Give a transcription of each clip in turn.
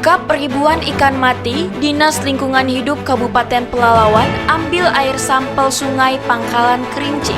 Mengungkap ribuan ikan mati, Dinas Lingkungan Hidup Kabupaten Pelalawan ambil air sampel Sungai Pangkalan Kerinci.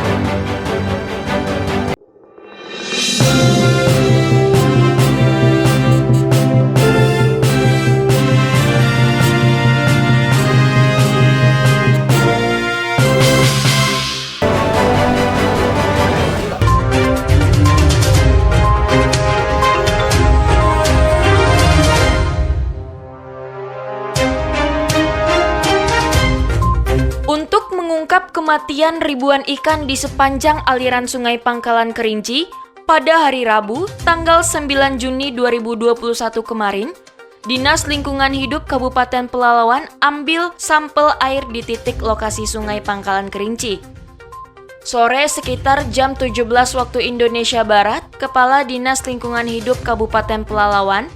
Untuk mengungkap kematian ribuan ikan di sepanjang aliran Sungai Pangkalan Kerinci, pada hari Rabu, tanggal 9 Juni 2021 kemarin, Dinas Lingkungan Hidup Kabupaten Pelalawan ambil sampel air di titik lokasi Sungai Pangkalan Kerinci. Sore sekitar jam 17 waktu Indonesia Barat, Kepala Dinas Lingkungan Hidup Kabupaten Pelalawan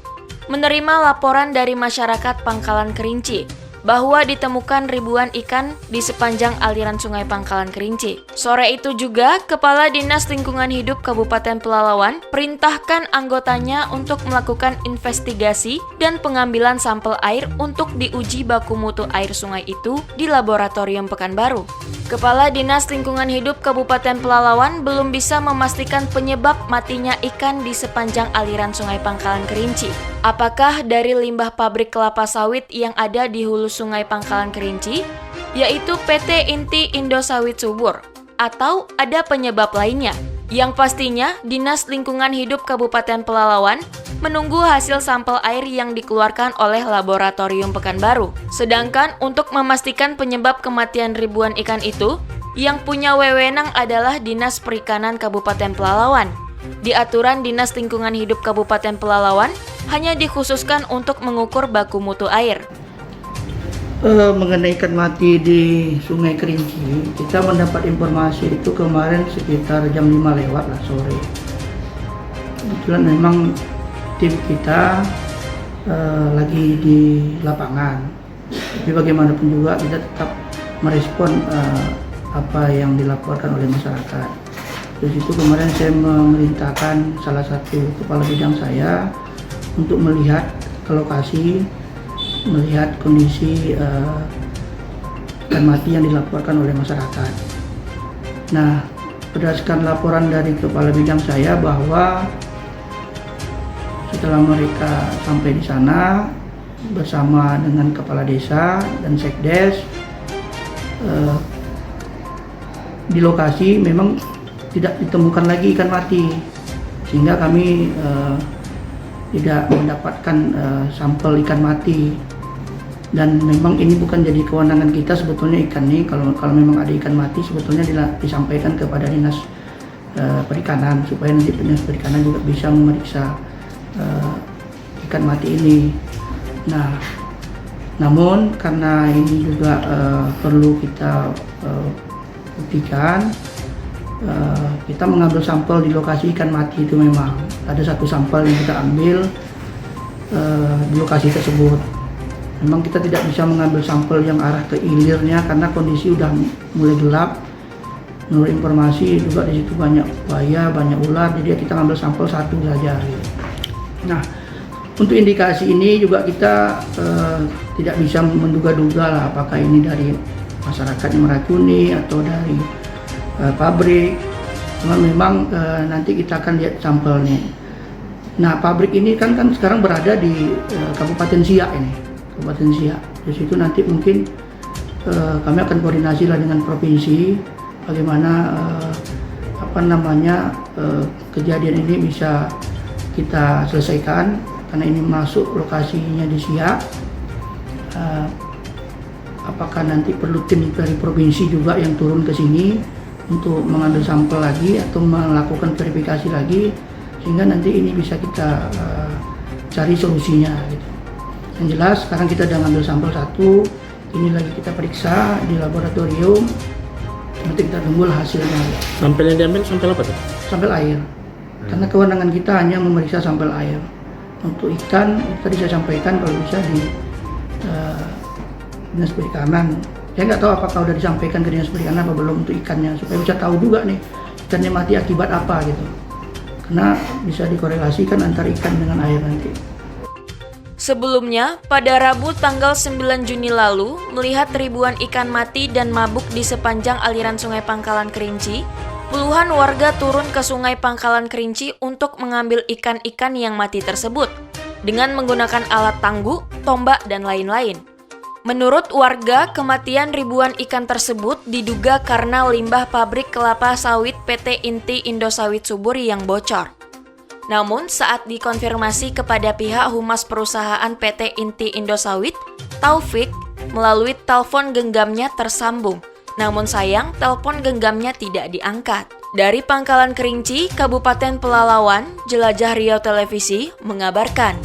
menerima laporan dari masyarakat Pangkalan Kerinci bahwa ditemukan ribuan ikan di sepanjang aliran Sungai Pangkalan Kerinci. Sore itu juga, Kepala Dinas Lingkungan Hidup Kabupaten Pelalawan perintahkan anggotanya untuk melakukan investigasi dan pengambilan sampel air untuk diuji baku mutu air sungai itu di Laboratorium Pekanbaru. Kepala Dinas Lingkungan Hidup Kabupaten Pelalawan belum bisa memastikan penyebab matinya ikan di sepanjang aliran Sungai Pangkalan Kerinci. Apakah dari limbah pabrik kelapa sawit yang ada di hulu Sungai Pangkalan Kerinci, yaitu PT Inti Indosawit Subur, atau ada penyebab lainnya? Yang pastinya, Dinas Lingkungan Hidup Kabupaten Pelalawan menunggu hasil sampel air yang dikeluarkan oleh Laboratorium Pekanbaru. Sedangkan untuk memastikan penyebab kematian ribuan ikan itu, yang punya wewenang adalah Dinas Perikanan Kabupaten Pelalawan. Di aturan Dinas Lingkungan Hidup Kabupaten Pelalawan, hanya dikhususkan untuk mengukur baku mutu air. Mengenai ikan mati di Sungai Kerinci, kita mendapat informasi itu kemarin sekitar jam 5 lewat lah sore. Kebetulan memang tim kita lagi di lapangan, tapi bagaimanapun juga kita tetap merespon apa yang dilaporkan oleh masyarakat. Dari situ kemarin saya memerintahkan salah satu kepala bidang saya untuk melihat ke lokasi, melihat kondisi ikan mati yang dilaporkan oleh masyarakat. Nah, berdasarkan laporan dari kepala bidang saya bahwa setelah mereka sampai di sana bersama dengan kepala desa dan sekdes, di lokasi memang tidak ditemukan lagi ikan mati, sehingga kami tidak mendapatkan sampel ikan mati. Dan memang ini bukan jadi kewenangan kita sebetulnya ikan ini. Kalau memang ada ikan mati sebetulnya disampaikan kepada Dinas Perikanan, supaya nanti Dinas Perikanan juga bisa memeriksa ikan mati ini. Nah, namun karena ini juga perlu kita buktikan, kita mengambil sampel di lokasi ikan mati itu. Memang ada satu sampel yang kita ambil di lokasi tersebut. Memang kita tidak bisa mengambil sampel yang arah ke ilirnya karena kondisi udah mulai gelap. Menurut informasi juga di situ banyak buaya, banyak ular, jadi kita ambil sampel satu saja. Nah, untuk indikasi ini juga kita tidak bisa menduga-duga lah apakah ini dari masyarakat yang meracuni atau dari pabrik. Cuma memang nanti kita akan lihat sampelnya. Nah, pabrik ini kan sekarang berada di Kabupaten Siak ini, Kabupaten Siak. Di situ nanti mungkin kami akan koordinasi lah dengan provinsi bagaimana kejadian ini bisa kita selesaikan, karena ini masuk lokasinya di Siak. Apakah nanti perlu tim dari provinsi juga yang turun ke sini untuk mengambil sampel lagi atau melakukan verifikasi lagi, sehingga nanti ini bisa kita cari solusinya gitu. Yang jelas sekarang kita sudah ngambil sampel satu, ini lagi kita periksa di laboratorium, nanti kita tunggu hasilnya. Sampel yang diambil sampel apa tuh? Sampel air, karena kewenangan kita hanya memeriksa sampel air. Untuk ikan, tadi saya sampaikan kalau bisa di Dinas Perikanan. Saya nggak tahu apakah sudah disampaikan ke Dinas Perikanan apa belum untuk ikannya, supaya bisa tahu juga nih ikannya mati akibat apa gitu. Karena bisa dikorelasikan antara ikan dengan air nanti. Sebelumnya, pada Rabu tanggal 9 Juni lalu, melihat ribuan ikan mati dan mabuk di sepanjang aliran Sungai Pangkalan Kerinci, puluhan warga turun ke Sungai Pangkalan Kerinci untuk mengambil ikan-ikan yang mati tersebut dengan menggunakan alat tangguh, tombak, dan lain-lain. Menurut warga, kematian ribuan ikan tersebut diduga karena limbah pabrik kelapa sawit PT Inti Indosawit Subur yang bocor. Namun, saat dikonfirmasi kepada pihak humas perusahaan PT Inti Indosawit, Taufik, melalui telepon genggamnya tersambung. Namun sayang, telepon genggamnya tidak diangkat. Dari Pangkalan Kerinci, Kabupaten Pelalawan, Jelajah Riau Televisi mengabarkan.